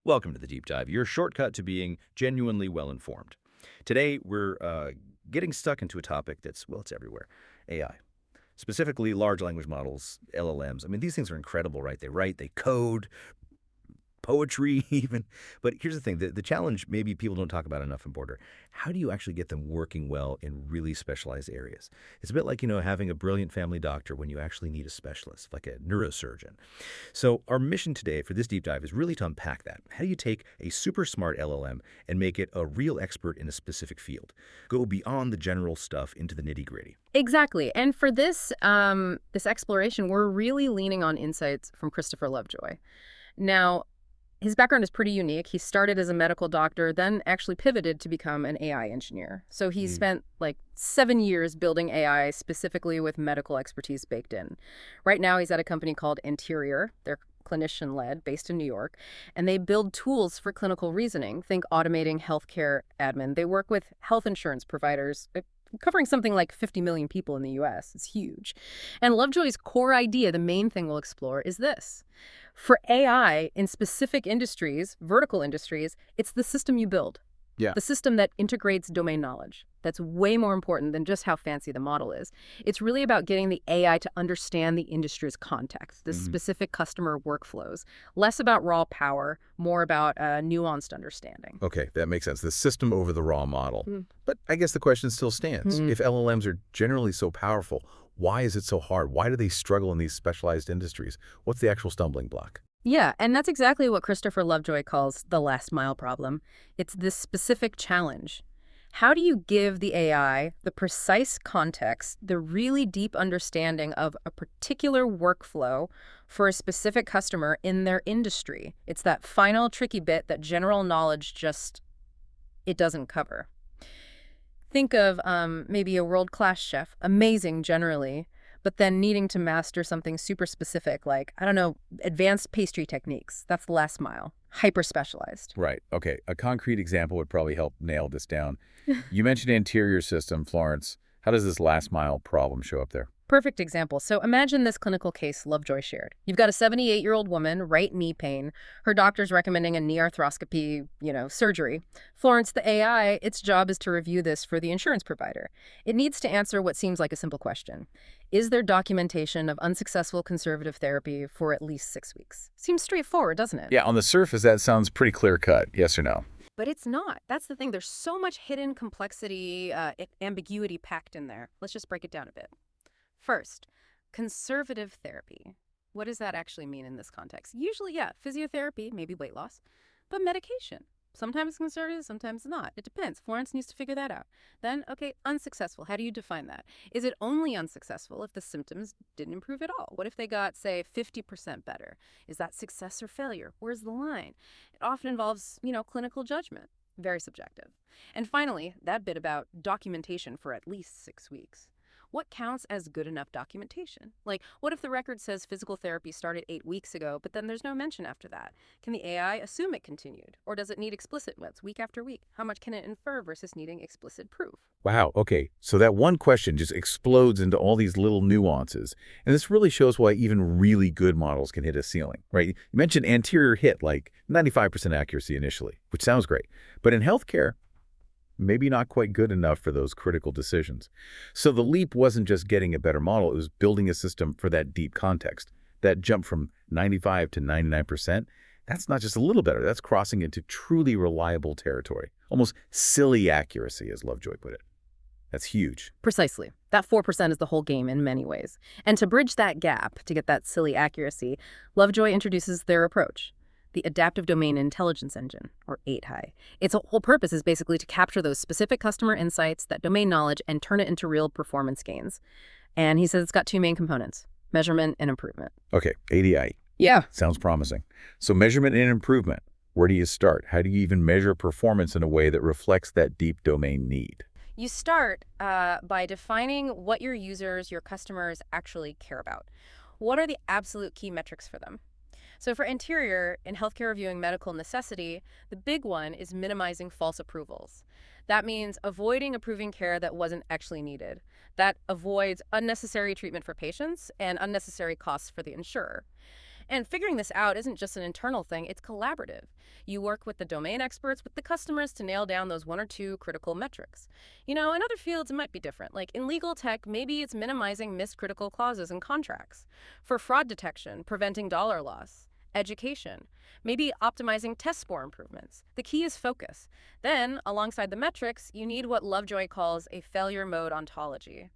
Welcome to the Deep Dive, your shortcut to being genuinely well-informed. Today, we're getting stuck into a topic that's, well, it's everywhere, AI. Specifically, large language models, LLMs. I mean, these things are incredible, right? They write, they code, poetry even. But here's the thing, the challenge maybe people don't talk about enough in Border. How do you actually get them working well in really specialized areas? It's a bit like, having a brilliant family doctor when you actually need a specialist, like a neurosurgeon. So our mission today for this deep dive is really to unpack that. How do you take a super smart LLM and make it a real expert in a specific field? Go beyond the general stuff into the nitty-gritty. Exactly. And for this exploration, we're really leaning on insights from Christopher Lovejoy. Now, his background is pretty unique. He started as a medical doctor, then actually pivoted to become an AI engineer. So he spent like 7 years building AI specifically with medical expertise baked in. Right now, he's at a company called Anterior. They're clinician-led, based in New York, and they build tools for clinical reasoning. Think automating healthcare admin. They work with health insurance providers, covering something like 50 million people in the US. It's huge. And Lovejoy's core idea, the main thing we'll explore, is this. For AI in specific industries, vertical industries, it's the system you build. Yeah. The system that integrates domain knowledge. That's way more important than just how fancy the model is. It's really about getting the AI to understand the industry's context, the specific customer workflows. Less about raw power, more about nuanced understanding. Okay, that makes sense. The system over the raw model. But I guess the question still stands. If LLMs are generally so powerful, why is it so hard? Why do they struggle in these specialized industries? What's the actual stumbling block? Yeah, and that's exactly what Christopher Lovejoy calls the last mile problem. It's this specific challenge. How do you give the AI the precise context, the really deep understanding of a particular workflow for a specific customer in their industry? It's that final tricky bit that general knowledge it doesn't cover. Think of maybe a world-class chef, amazing generally, but then needing to master something super specific like, I don't know, advanced pastry techniques. That's the last mile, hyper-specialized. Right. Okay, a concrete example would probably help nail this down. You mentioned anterior system, Florence. How does this last mile problem show up there? Perfect example. So imagine this clinical case Lovejoy shared. You've got a 78-year-old woman, right knee pain. Her doctor's recommending a knee arthroscopy, surgery. Florence, the AI, its job is to review this for the insurance provider. It needs to answer what seems like a simple question. Is there documentation of unsuccessful conservative therapy for at least 6 weeks? Seems straightforward, doesn't it? Yeah, on the surface, that sounds pretty clear-cut. Yes or no? But it's not. That's the thing. There's so much hidden complexity, ambiguity packed in there. Let's just break it down a bit. First, conservative therapy. What does that actually mean in this context? Usually, yeah, physiotherapy, maybe weight loss, but medication. Sometimes it's conservative, sometimes not. It depends. Florence needs to figure that out. Then, okay, unsuccessful. How do you define that? Is it only unsuccessful if the symptoms didn't improve at all? What if they got, say, 50% better? Is that success or failure? Where's the line? It often involves, clinical judgment. Very subjective. And finally, that bit about documentation for at least 6 weeks. What counts as good enough documentation? Like, what if the record says physical therapy started 8 weeks ago, but then there's no mention after that? Can the AI assume it continued? Or does it need explicit ones week after week? How much can it infer versus needing explicit proof? Wow, okay. So that one question just explodes into all these little nuances. And this really shows why even really good models can hit a ceiling, right? You mentioned anterior hit, like 95% accuracy initially, which sounds great. But in healthcare, maybe not quite good enough for those critical decisions. So the leap wasn't just getting a better model, it was building a system for that deep context. That jump from 95 to 99%, that's not just a little better, that's crossing into truly reliable territory. Almost silly accuracy, as Lovejoy put it. That's huge. Precisely. That 4% is the whole game in many ways. And to bridge that gap, to get that silly accuracy, Lovejoy introduces their approach. The Adaptive Domain Intelligence Engine, or 8HI. Its whole purpose is basically to capture those specific customer insights, that domain knowledge, and turn it into real performance gains. And he says it's got two main components, measurement and improvement. Okay, ADI. Yeah. Sounds promising. So measurement and improvement, where do you start? How do you even measure performance in a way that reflects that deep domain need? You start by defining what your users, your customers actually care about. What are the absolute key metrics for them? So for Anterior, in healthcare reviewing medical necessity, the big one is minimizing false approvals. That means avoiding approving care that wasn't actually needed. That avoids unnecessary treatment for patients and unnecessary costs for the insurer. And figuring this out isn't just an internal thing, it's collaborative. You work with the domain experts, with the customers to nail down those one or two critical metrics. In other fields, it might be different. Like in legal tech, maybe it's minimizing missed critical clauses in contracts. For fraud detection, preventing dollar loss. Education, maybe optimizing test score improvements. The key is focus. Then, alongside the metrics, you need what Lovejoy calls a failure mode ontology.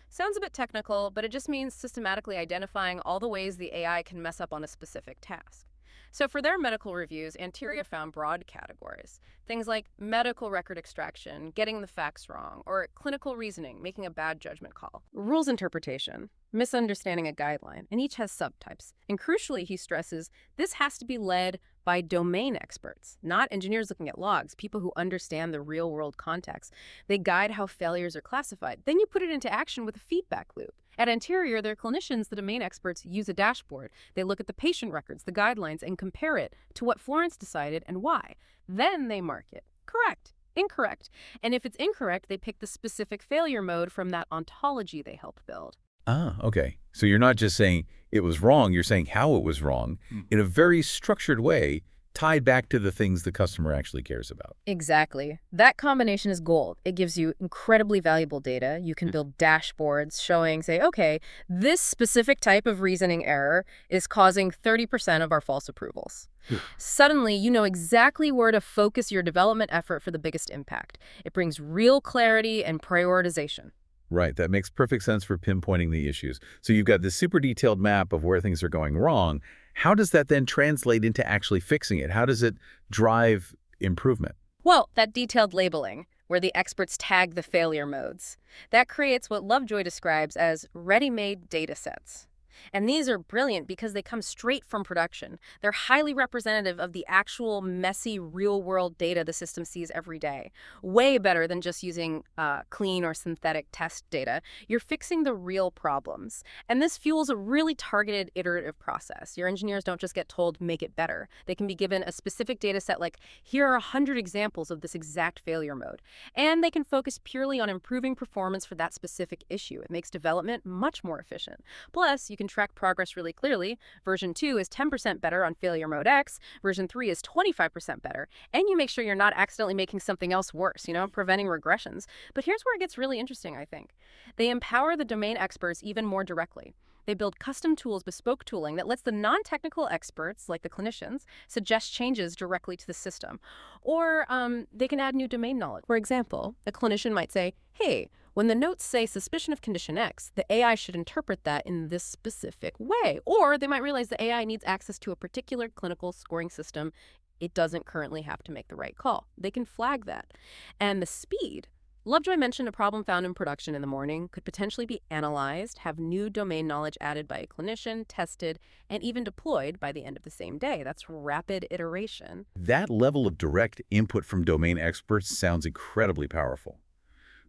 Sounds a bit technical, but it just means systematically identifying all the ways the AI can mess up on a specific task. So for their medical reviews, Anteria found broad categories. Things like medical record extraction, getting the facts wrong, or clinical reasoning, making a bad judgment call. Rules interpretation, misunderstanding a guideline, and each has subtypes. And crucially, he stresses, this has to be led by domain experts, not engineers looking at logs, people who understand the real-world context. They guide how failures are classified. Then you put it into action with a feedback loop. At Anterior, their clinicians, the domain experts, use a dashboard. They look at the patient records, the guidelines, and compare it to what Florence decided and why. Then they mark it. Correct. Incorrect. And if it's incorrect, they pick the specific failure mode from that ontology they helped build. Ah, okay. So you're not just saying it was wrong, you're saying how it was wrong in a very structured way, tied back to the things the customer actually cares about. Exactly. That combination is gold. It gives you incredibly valuable data. You can build dashboards showing, say, okay, this specific type of reasoning error is causing 30% of our false approvals. Suddenly, you know exactly where to focus your development effort for the biggest impact. It brings real clarity and prioritization. Right, that makes perfect sense for pinpointing the issues. So you've got this super detailed map of where things are going wrong. How does that then translate into actually fixing it? How does it drive improvement? Well, that detailed labeling, where the experts tag the failure modes, that creates what Lovejoy describes as ready-made data sets. And these are brilliant because they come straight from production. They're highly representative of the actual messy real-world data the system sees every day. Way better than just using clean or synthetic test data. You're fixing the real problems. And this fuels a really targeted iterative process. Your engineers don't just get told, make it better. They can be given a specific data set like, here are 100 examples of this exact failure mode. And they can focus purely on improving performance for that specific issue. It makes development much more efficient. Plus, you can track progress really clearly. Version 2 is 10% better on failure mode X. Version 3 is 25% better. And you make sure you're not accidentally making something else worse, preventing regressions. But here's where it gets really interesting, I think. They empower the domain experts even more directly. They build custom tools, bespoke tooling that lets the non-technical experts, like the clinicians, suggest changes directly to the system. Or they can add new domain knowledge. For example, a clinician might say, hey, when the notes say suspicion of condition X, the AI should interpret that in this specific way. Or they might realize the AI needs access to a particular clinical scoring system. It doesn't currently have to make the right call. They can flag that. And the speed. Lovejoy mentioned a problem found in production in the morning could potentially be analyzed, have new domain knowledge added by a clinician, tested, and even deployed by the end of the same day. That's rapid iteration. That level of direct input from domain experts sounds incredibly powerful.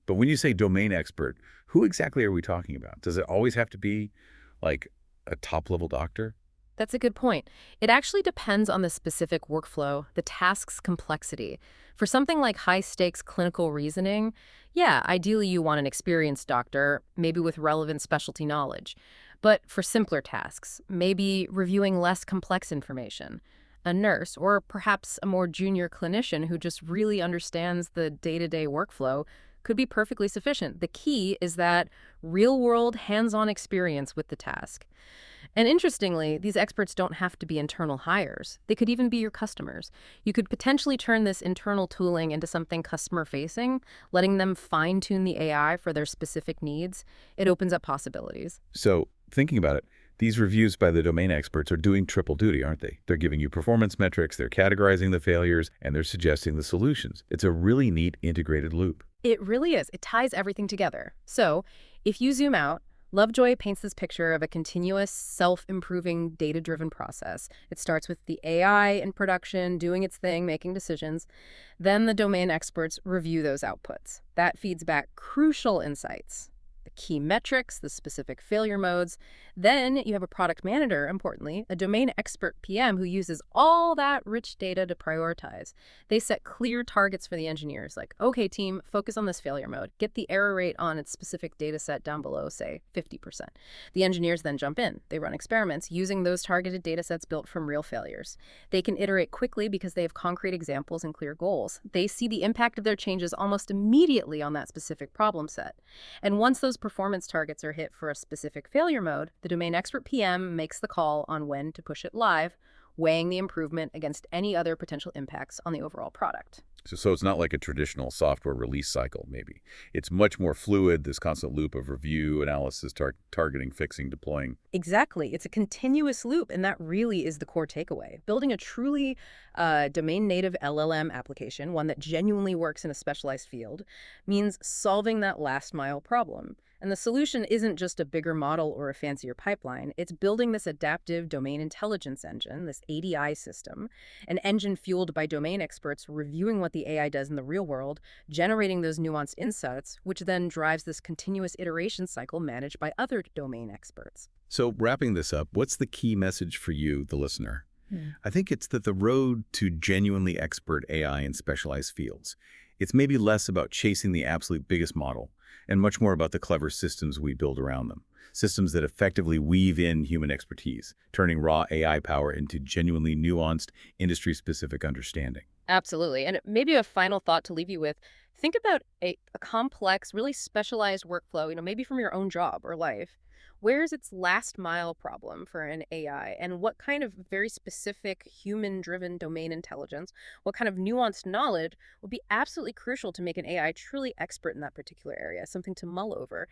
But when you say domain expert, who exactly are we talking about? Does it always have to be like a top-level doctor? That's a good point. It actually depends on the specific workflow, the task's complexity. For something like high-stakes clinical reasoning, yeah, ideally you want an experienced doctor, maybe with relevant specialty knowledge. But for simpler tasks, maybe reviewing less complex information, a nurse, or perhaps a more junior clinician who just really understands the day-to-day workflow could be perfectly sufficient. The key is that real-world, hands-on experience with the task. And interestingly, these experts don't have to be internal hires. They could even be your customers. You could potentially turn this internal tooling into something customer-facing, letting them fine-tune the AI for their specific needs. It opens up possibilities. So, thinking about it, these reviews by the domain experts are doing triple duty, aren't they? They're giving you performance metrics, they're categorizing the failures, and they're suggesting the solutions. It's a really neat integrated loop. It really is. It ties everything together. So, if you zoom out, Lovejoy paints this picture of a continuous, self-improving, data-driven process. It starts with the AI in production, doing its thing, making decisions. Then the domain experts review those outputs. That feeds back crucial insights. The key metrics, the specific failure modes. Then you have a product manager, importantly, a domain expert PM who uses all that rich data to prioritize. They set clear targets for the engineers, like, okay, team, focus on this failure mode. Get the error rate on its specific data set down below, say, 50%. The engineers then jump in. They run experiments using those targeted data sets built from real failures. They can iterate quickly because they have concrete examples and clear goals. They see the impact of their changes almost immediately on that specific problem set. And once those performance targets are hit for a specific failure mode, the domain expert PM makes the call on when to push it live, weighing the improvement against any other potential impacts on the overall product. So it's not like a traditional software release cycle, maybe. It's much more fluid, this constant loop of review, analysis, targeting, fixing, deploying. Exactly. It's a continuous loop, and that really is the core takeaway. Building a truly domain-native LLM application, one that genuinely works in a specialized field, means solving that last-mile problem. And the solution isn't just a bigger model or a fancier pipeline. It's building this adaptive domain intelligence engine, this ADI system, an engine fueled by domain experts reviewing what the AI does in the real world, generating those nuanced insights, which then drives this continuous iteration cycle managed by other domain experts. So wrapping this up, what's the key message for you, the listener? I think it's that the road to genuinely expert AI in specialized fields, it's maybe less about chasing the absolute biggest model and much more about the clever systems we build around them. Systems that effectively weave in human expertise, turning raw AI power into genuinely nuanced, industry-specific understanding. Absolutely. And maybe a final thought to leave you with. Think about a complex, really specialized workflow, maybe from your own job or life. Where's its last mile problem for an AI? And what kind of very specific human-driven domain intelligence, what kind of nuanced knowledge would be absolutely crucial to make an AI truly expert in that particular area, something to mull over?